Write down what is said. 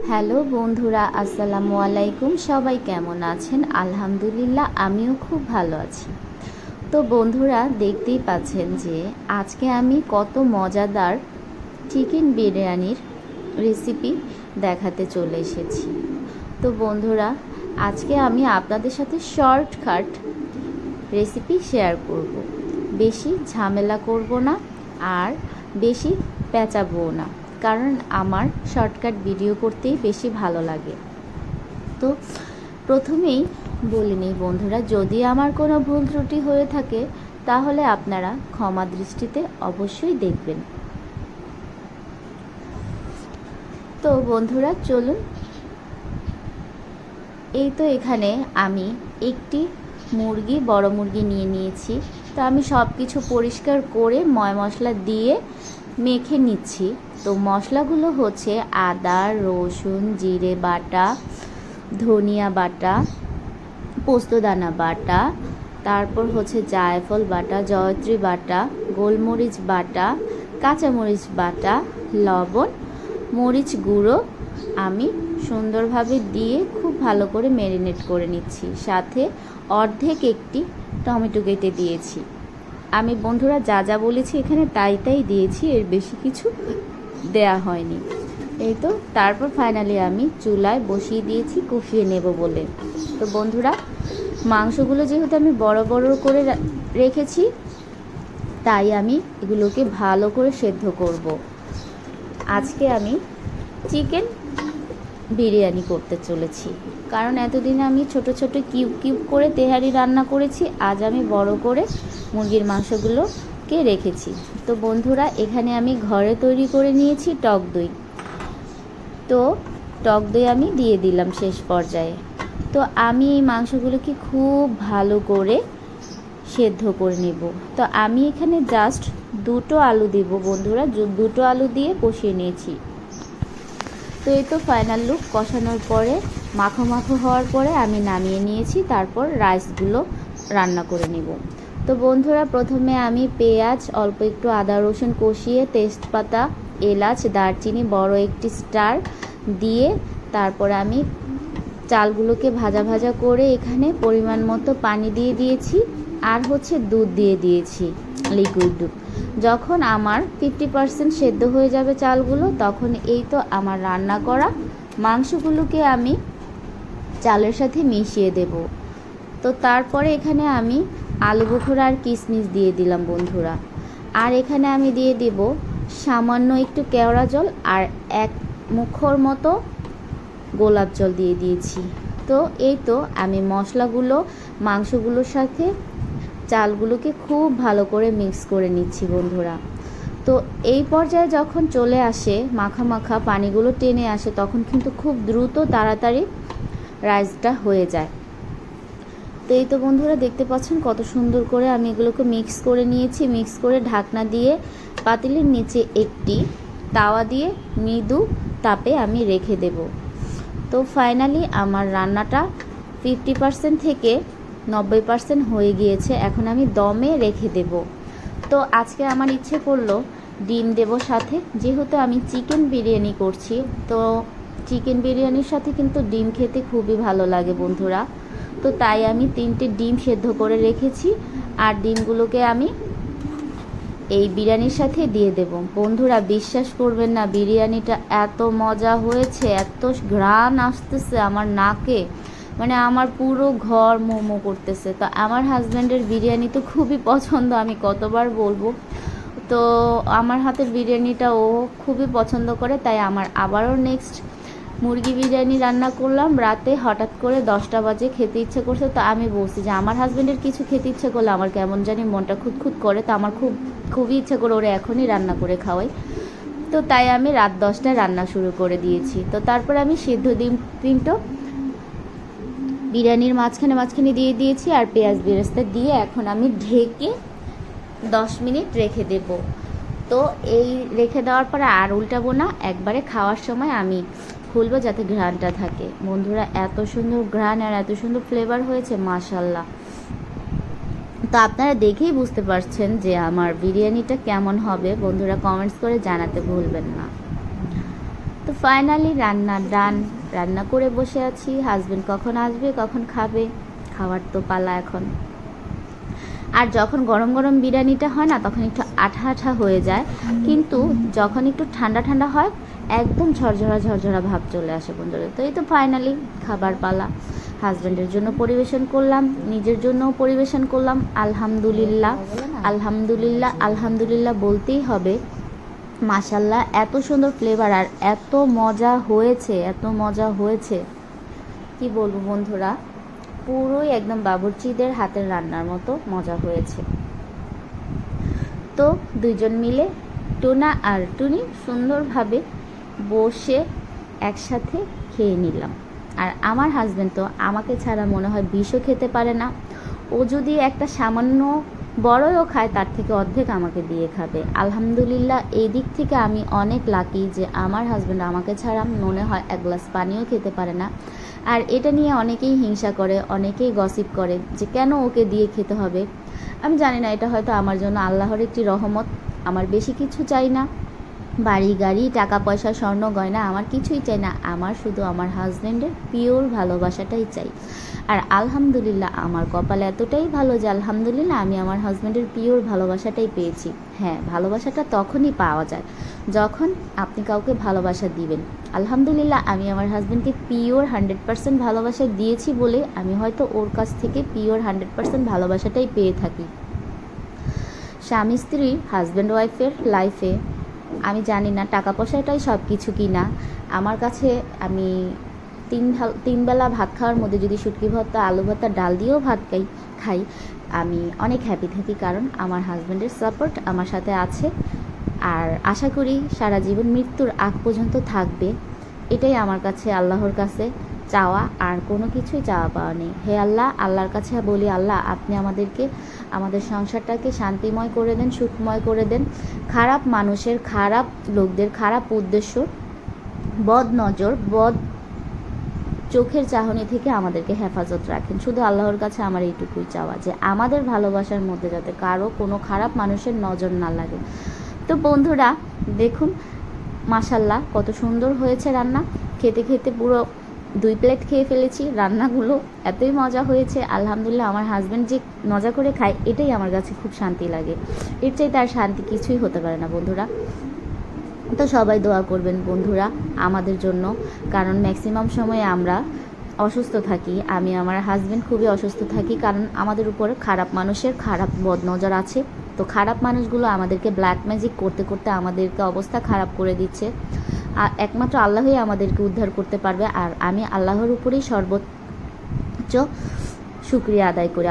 Hello বন্ধুরা, আসসালামু আলাইকুম। সবাই কেমন আছেন? আলহামদুলিল্লাহ, আমিও খুব ভালো আছি। তো বন্ধুরা, দেখতেই পাচ্ছেন যে আজকে আমি কত মজাদার চিকেন বিরিয়ানির রেসিপি দেখাতে চলে এসেছি। তো বন্ধুরা, আজকে আমি আপনাদের সাথে শর্টকাট রেসিপি শেয়ার করব। বেশি ঝামেলা করব না আর বেশি পেঁচাবো না, কারণ আমার শর্টকাট ভিডিও করতেই বেশি ভালো লাগে। তো প্রথমেই বলে নিই বন্ধুরা, যদি আমার কোনো ভুল ত্রুটি হয়ে থাকে তাহলে আপনারা ক্ষমা দৃষ্টিতে অবশ্যই দেখবেন। তো বন্ধুরা চলুন, এই তো এখানে আমি একটি বড় মুরগি নিয়ে নিয়েছি। তো আমি সব কিছু পরিষ্কার করে মশলা দিয়ে মেখে নিচ্ছি। তো মশলাগুলো হচ্ছে আদা, রসুন, জিরে বাটা, ধনিয়া বাটা, পোস্তদানা বাটা, তারপর হচ্ছে জায়ফল বাটা, জয়ত্রী বাটা, গোলমরিচ বাটা, কাঁচামরিচ বাটা, লবণ, মরিচ গুঁড়ো আমি সুন্দরভাবে দিয়ে খুব ভালো করে ম্যারিনেট করে নিচ্ছি। সাথে অর্ধেক একটি টমেটো কেটে দিয়েছি। আমি বন্ধুরা যা যা বলেছি এখানে তাই দিয়েছি, এর বেশি কিছু দেয়া হয়নি। এই তো তারপর ফাইনালি আমি চুলায় বসিয়ে দিয়েছি কষিয়ে নেব বলে। তো বন্ধুরা, মাংসগুলো যেহেতু আমি বড় বড় করে রেখেছি, তাই আমি এগুলোকে ভালো করে সেদ্ধ করব। আজকে আমি চিকেন বিরিয়ানি করতে চলেছি, কারণ এতদিন আমি ছোট ছোট কিউব করে তেহারি রান্না করেছি। আজ আমি বড় করে মুরগির মাংসগুলোকে রেখেছি। তো বন্ধুরা, এখানে আমি ঘরে তৈরি করে নিয়েছি টক দই। তো টক দই আমি দিয়ে দিলাম শেষ পর্যায়ে। তো আমি এই মাংসগুলোকে খুব ভালো করে সেদ্ধ করে নেব। তো আমি এখানে জাস্ট দুটো আলু দিব বন্ধুরা, দুটো আলু দিয়ে কষিয়ে নিয়েছি। তো এই তো ফাইনাল লুক। কষানোর পরে মাখো মাখো হওয়ার পরে আমি নামিয়ে নিয়েছি। তারপর রাইসগুলো রান্না করে নেব। তো বন্ধুরা, প্রথমে আমি পেঁয়াজ, অল্প একটু আদা রসুন কষিয়ে, তেজপাতা, এলাচ, দারচিনি, বড় একটি স্টার দিয়ে তারপর আমি চালগুলোকে ভাজা ভাজা করে এখানে পরিমাণ মতো পানি দিয়ে দিয়েছি, আর হচ্ছে দুধ দিয়ে দিয়েছি, লিকুইড দুধ। যখন আমার 50% সেদ্ধ হয়ে যাবে চালগুলো, তখন এই তো আমার রান্না করা মাংসগুলোকে আমি চালের সাথে মিশিয়ে দেব। তো তারপরে এখানে আমি আলু বোখরা আর কিশমিশ দিয়ে দিলাম বন্ধুরা। আর এখানে আমি দিয়ে দেব সামান্য একটু কেওড়া জল আর এক মুখর মতো গোলাপ জল দিয়ে দিয়েছি। তো এই তো আমি মশলাগুলো মাংসগুলোর সাথে চালগুলোকে খুব ভালো করে মিক্স করে নিচ্ছি বন্ধুরা। তো এই পর্যায়ে যখন চলে আসে মাখা মাখা পানিগুলো টেনে আসে, তখন কিন্তু খুব দ্রুত তাড়াতাড়ি রাইসটা হয়ে যায়। তো এই তো বন্ধুরা, দেখতে পাচ্ছেন কত সুন্দর করে আমি এগুলোকে মিক্স করে নিয়েছি। মিক্স করে ঢাকনা দিয়ে পাতিলের নিচে একটি তাওয়া দিয়ে মৃদু তাপে আমি রেখে দেব। তো ফাইনালি আমার রান্নাটা 50% থেকে 90% হয়ে গিয়েছে। এখন আমি দমে রেখে দেব। তো আজকে আমার ইচ্ছে করলো ডিম দেব সাথে, যেহেতু আমি চিকেন বিরিয়ানি করছি। তো চিকেন বিরিয়ানির সাথে কিন্তু ডিম খেতে খুবই ভালো লাগে বন্ধুরা। তো তাই আমি 3টে ডিম সেদ্ধ করে রেখেছি, আর ডিমগুলোকে আমি এই বিরিয়ানির সাথে দিয়ে দেব। বন্ধুরা, বিশ্বাস করবেন না, বিরিয়ানিটা এত মজা হয়েছে, এত ঘ্রাণ আসতেছে আমার নাকে, মানে আমার পুরো ঘর মোমো করতেছে। তো আমার হাজব্যান্ডের বিরিয়ানি তো খুবই পছন্দ, আমি কতবার বলবো। তো আমার হাতের বিরিয়ানিটা ও খুবই পছন্দ করে, তাই আমার আবারও নেক্সট মুরগি বিরিয়ানি রান্না করলাম। রাতে হঠাৎ করে 10টা বাজে খেতে ইচ্ছে করছে। তো আমি বলছি যে আমার হাজব্যান্ডের কিছু খেতে ইচ্ছে করলে আমার কেমন জানি মনটা খুঁতখুত করে। তো আমার খুবই ইচ্ছে করে ওরা এখনই রান্না করে খাওয়াই। তো তাই আমি রাত 10টায় রান্না শুরু করে দিয়েছি। তো তারপর আমি সিদ্ধ ডিম 3টো বিরিয়ানির মাঝখানে দিয়ে দিয়েছি, আর পেঁয়াজ বেরেস্তা দিয়ে এখন আমি ঢেকে 10 মিনিট রেখে দেব। তো এই রেখে দেওয়ার পরে আর উল্টাবো না, একবারে খাওয়ার সময় আমি খুলবো যাতে ঘ্রাণটা থাকে। বন্ধুরা, এত সুন্দর ঘ্রাণ আর এত সুন্দর ফ্লেভার হয়েছে, মাশাল্লাহ। তো আপনারা দেখেই বুঝতে পারছেন যে আমার বিরিয়ানিটা কেমন হবে। বন্ধুরা, কমেন্টস করে জানাতে ভুলবেন না। তো ফাইনালি রান্না ডান। রান্না করে বসে আছি, হাজবেন্ড কখন আসবে কখন খাবে, খাওয়ার তো পালা এখন। আর যখন গরম গরম বিরিয়ানিটা হয় না তখন একটু আঠা আঠা হয়ে যায়, কিন্তু যখন একটু ঠান্ডা ঠান্ডা হয় একদম ঝরঝরা ঝরঝরা ভাব চলে আসে বন্ধুরা। তো এই তো ফাইনালি খাবার পালা। হাজব্যান্ডের জন্য পরিবেশন করলাম, নিজের জন্যও পরিবেশন করলাম। আলহামদুলিল্লাহ আলহামদুলিল্লাহ আলহামদুলিল্লাহ বলতেই হবে। মাশাল্লাহ, এত সুন্দর ফ্লেভার আর এত মজা হয়েছে, এত মজা হয়েছে কি বলবো বন্ধুরা, পুরোই একদম বাবুর্চিদের হাতের রান্নার মতো মজা হয়েছে। তো দুইজন মিলে টোনা আর টুনি সুন্দরভাবে বসে একসাথে খেয়ে নিলাম। আর আমার হাজব্যান্ড তো আমাকে ছাড়া মনে হয় বিষও খেতে পারে না। ও যদি একটা সামান্য বড়ও খায় তার থেকে অর্ধেক আমাকে দিয়ে খাবে। আলহামদুলিল্লাহ, এই দিক থেকে আমি অনেক লাকি যে আমার হাজব্যান্ড আমাকে ছাড়া মনে হয় এক গ্লাস পানিও খেতে পারে না। আর এটা নিয়ে অনেকেই হিংসা করে, অনেকেই গসিপ করে যে কেন ওকে দিয়ে খেতে হবে। আমি জানি না, এটা হয়তো আমার জন্য আল্লাহর একটি রহমত। আমার বেশি কিছু চাই না, বাড়ি গাড়ি টাকা পয়সা স্বর্ণ গয়না আমার কিছুই চাই না। আমার শুধু আমার হাজব্যান্ডের পিওর ভালোবাসাটাই চাই। আর আলহামদুলিল্লাহ আমার কপাল এতটাই ভালো যে আলহামদুলিল্লাহ আমি আমার হাজব্যান্ডের পিওর ভালোবাসাটাই পেয়েছি। হ্যাঁ, ভালোবাসাটা তখনই পাওয়া যায় যখন আপনি কাউকে ভালোবাসা দিবেন। আলহামদুলিল্লাহ আমি আমার হাজব্যান্ডকে পিওর 100% ভালোবাসা দিয়েছি বলে আমি হয়তো ওর কাছ থেকে পিওর 100% ভালোবাসাটাই পেয়ে থাকি। স্বামী স্ত্রী হাজব্যান্ড ওয়াইফের লাইফে আমি জানি না টাকা পয়সাটাই সব কিছু কি না। আমার কাছে আমি তিন বেলা ভাত খাওয়ার মধ্যে যদি শুটকি ভর্তা, আলু ভর্তা, ডাল দিয়েও ভাত খাই আমি অনেক হ্যাপি থাকি, কারণ আমার হাজব্যান্ডের সাপোর্ট আমার সাথে আছে। আর আশা করি সারা জীবন মৃত্যুর আগ পর্যন্ত থাকবে। এটাই আমার কাছে আল্লাহর কাছে চাওয়া, আর কোনো কিছুই চাওয়া পাওয়া নেই। হে আল্লাহ, আল্লাহর কাছে বলি, আল্লাহ আপনি আমাদের সংসারটাকে শান্তিময় করে দেন, সুখময় করে দেন। খারাপ মানুষের, খারাপ লোকদের, খারাপ উদ্দেশ্য, বদ নজর, বদ চোখের চাহনি থেকে আমাদেরকে হেফাজত রাখেন। শুধু আল্লাহর কাছে আমার এইটুকুই চাওয়া যে আমাদের ভালোবাসার মধ্যে যাতে কারো কোনো খারাপ মানুষের নজর না লাগে। তো বন্ধুরা দেখুন, মাশাল্লাহ কত সুন্দর হয়েছে রান্না। খেতে খেতে পুরো 2 প্লেট খেয়ে ফেলেছি। রান্নাগুলো এতই মজা হয়েছে, আলহামদুলিল্লাহ। আমার হাজব্যান্ড যে মজা করে খায় এটাই আমার কাছে খুব শান্তি লাগে। এর চাই তার শান্তি কিছুই হতে পারে না বন্ধুরা। তো সবাই দোয়া করবেন বন্ধুরা আমাদের জন্য, কারণ ম্যাক্সিমাম সময়ে আমরা অসুস্থ থাকি। আমি আমার হাজব্যান্ড খুবই অসুস্থ থাকি, কারণ আমাদের উপর খারাপ মানুষের খারাপ বদনজর আছে। তো খারাপ মানুষগুলো আমাদেরকে ব্ল্যাক ম্যাজিক করতে করতে আমাদেরকে অবস্থা খারাপ করে দিচ্ছে। আর একমাত্র আল্লাহই আমাদেরকে উদ্ধার করতে পারবে। আর আমি আল্লাহর উপরেই সর্বোচ্চ শুকরিয়া আদায় করি।